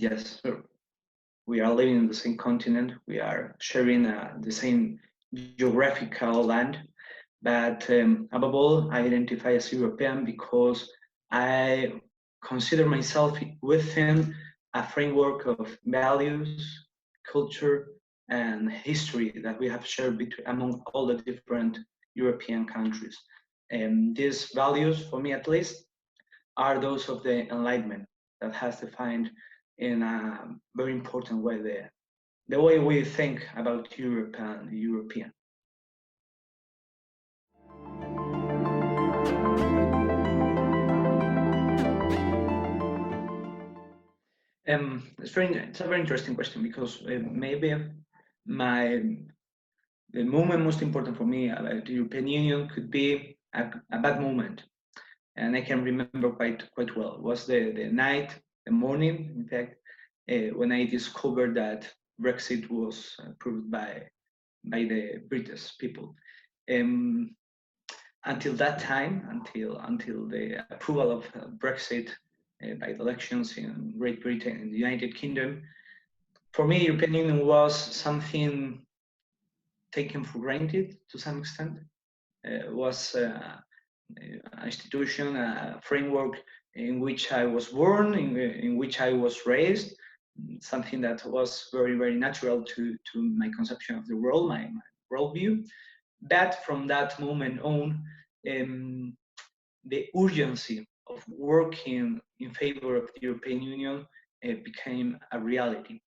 yes, we are living in the same continent. We are sharing the same geographical land. But above all, I identify as European because I consider myself within a framework of values, culture, and history that we have shared among all the different European countries. And these values, for me at least, are those of the Enlightenment that has defined in a very important way the way we think about Europe and the European. It's a very interesting question because maybe my the moment most important for me about the European Union could be a bad moment, and I can remember quite well. It was the morning, in fact, when I discovered that Brexit was approved by the British people. Until that time, until the approval of Brexit by the elections in Great Britain and the United Kingdom, for me, European Union was something taken for granted to some extent. It was an institution, a framework in which I was born, in which I was raised, something that was very, very natural to my conception of the world, my worldview. But from that moment on, the urgency of working in favor of the European Union became a reality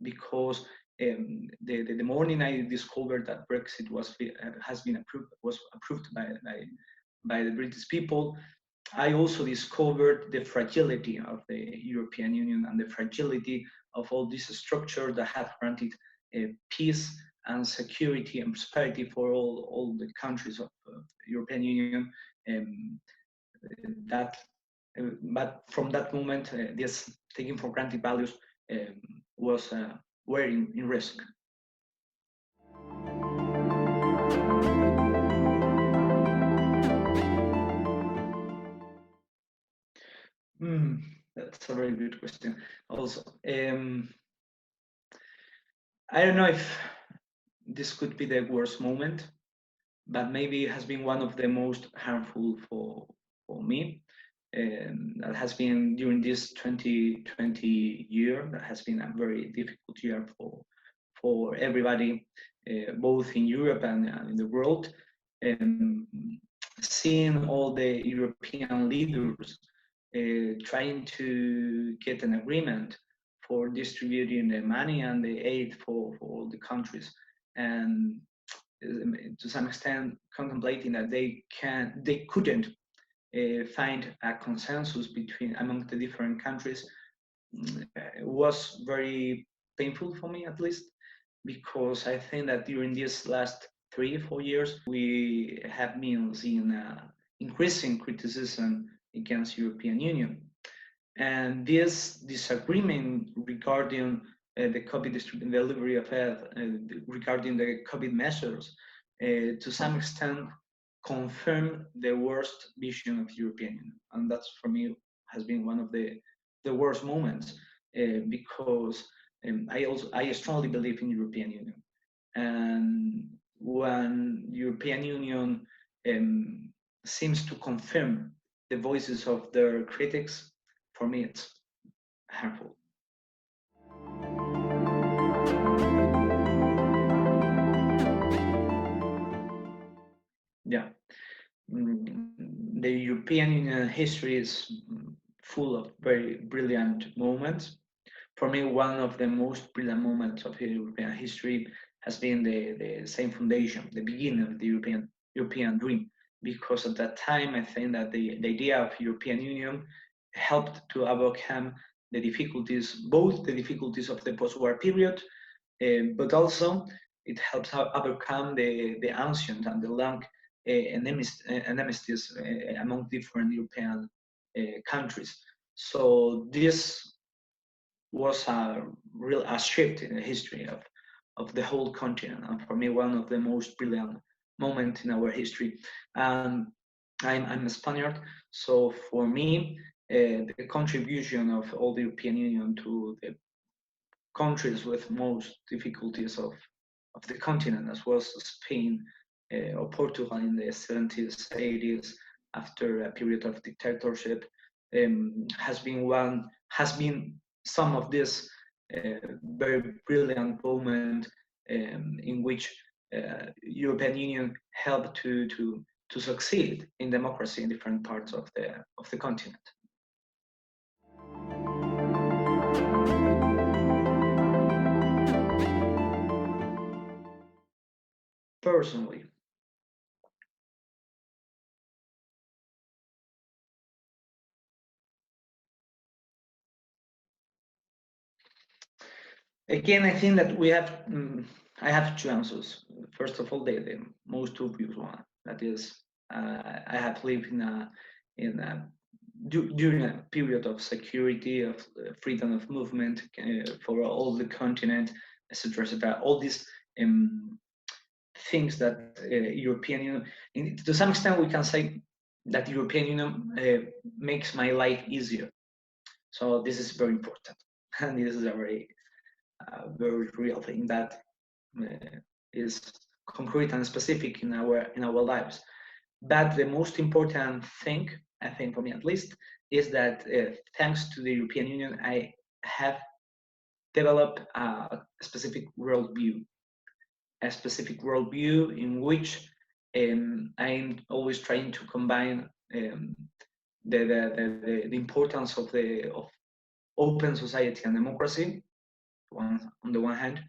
because the morning I discovered that Brexit was approved by the British people, I also discovered the fragility of the European Union and the fragility of all this structure that have granted peace and security and prosperity for all the countries of the European Union. But from that moment, this taking for granted values were in risk. That's a very good question. Also, I don't know if this could be the worst moment, but maybe it has been one of the most harmful for me. That has been during this 2020 year. That has been a very difficult year for everybody, both in Europe and in the world. Seeing all the European leaders trying to get an agreement for distributing the money and the aid for all the countries, and to some extent contemplating that they couldn't find a consensus among the different countries was very painful for me, at least, because I think that during these last 3-4 years we have been seeing increasing criticism against European Union, and this disagreement regarding the COVID delivery of health, regarding the COVID measures, to some extent confirm the worst vision of the European Union, and that's for me has been one of the worst moments because I strongly believe in European Union, and when European Union seems to confirm the voices of their critics, for me it's harmful. Yeah, the European Union history is full of very brilliant moments. For me, one of the most brilliant moments of European history has been the same foundation, the beginning of the European dream, because at that time I think that the idea of European Union helped to overcome the difficulties, both the difficulties of the post-war period, but also it helps overcome the ancient and the long enmities among different European countries. So this was a shift in the history of the whole continent, and for me one of the most brilliant moments in our history. I'm a Spaniard, so for me the contribution of all the European Union to the countries with most difficulties of the continent, as was Spain or Portugal in the 70s, 80s, after a period of dictatorship, has been some of this very brilliant moment in which European Union helped to succeed in democracy in different parts of the continent. Personally, again, I think that we have. I have two answers. First of all, the most obvious one, that is, I have lived during a period of security, of freedom of movement for all the continent, etc., etc. All these things that European Union, to some extent, we can say that European Union makes my life easier. So this is very important, and this is a very real thing that is concrete and specific in our lives. But the most important thing, I think for me at least, is that thanks to the European Union, I have developed a specific worldview, in which I'm always trying to combine the importance of open society and democracy on the one hand,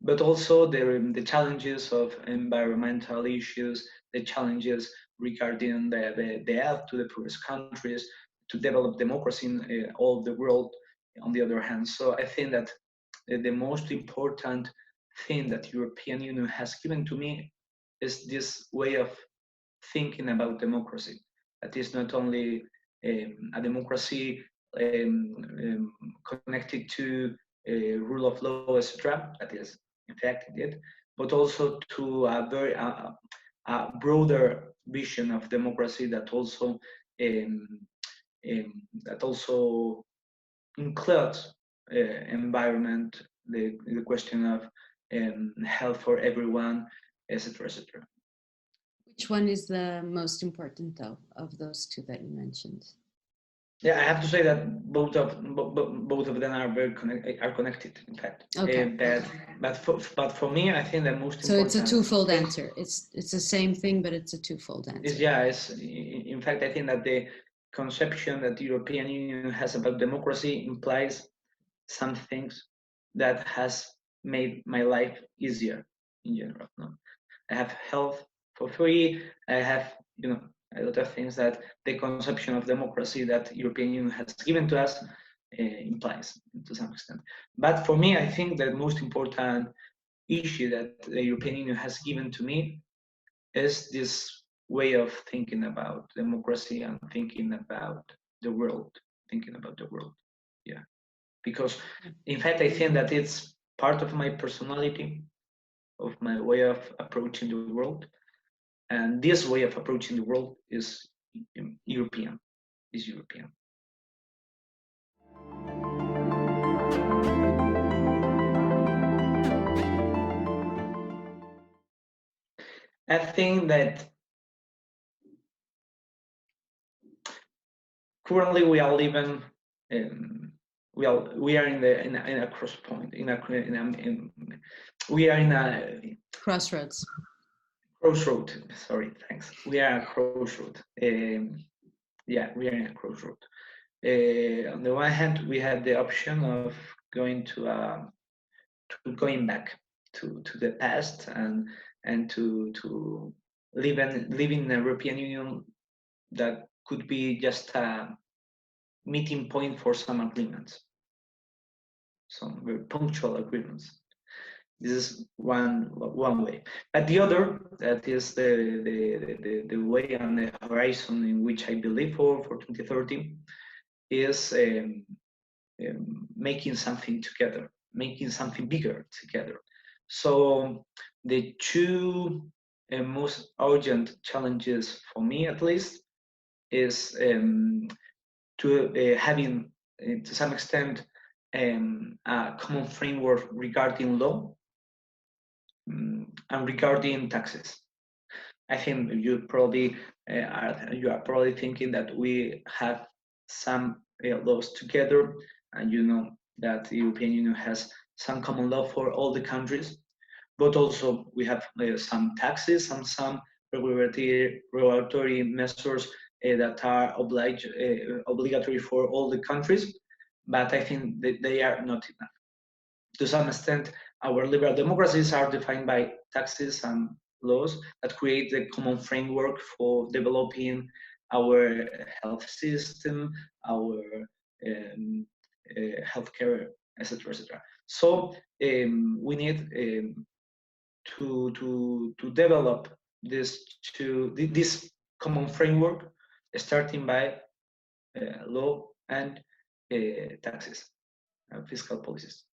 but also the challenges of environmental issues, the challenges regarding the help to the poorest countries, to develop democracy in all the world, on the other hand. So I think that the most important thing that European Union has given to me is this way of thinking about democracy. That is not only a democracy connected to rule of law, etc. That is, in fact, it did, but also to a very broader vision of democracy that also includes environment, the question of health for everyone, etc., etc. Which one is the most important, though, of those two that you mentioned? Yeah, I have to say that both of them are very connected, in fact. Okay. But for me, I think the most so important. So it's a twofold answer. It's the same thing, but it's a twofold answer. In fact, I think that the conception that the European Union has about democracy implies some things that has made my life easier in general. No? I have health for free. I have, a lot of things that the conception of democracy that European Union has given to us implies to some extent. But for me, I think the most important issue that the European Union has given to me is this way of thinking about democracy and thinking about the world. Yeah. Because, in fact, I think that it's part of my personality, of my way of approaching the world. And this way of approaching the world is European. I think that currently we are living we are in a cross point, we are in a crossroads. Sorry, thanks. We are a crossroad. Yeah, we are in a crossroad. On the one hand, we have the option of going going back to the past and to live in a European Union that could be just a meeting point for some agreements, some very punctual agreements. This is one way. But the other, that is the way and the horizon in which I believe for 2030, is making something together, making something bigger together. So the two most urgent challenges for me, at least, is to having, to some extent, a common framework regarding law and regarding taxes. I think you are probably thinking that we have some laws together, and you know that the European Union has some common law for all the countries, but also we have some taxes and some regulatory measures that are obligatory for all the countries, but I think that they are not enough. To some extent, our liberal democracies are defined by taxes and laws that create the common framework for developing our health system, our healthcare, etc., etc. So we need to develop this common framework, starting by law and taxes, fiscal policies.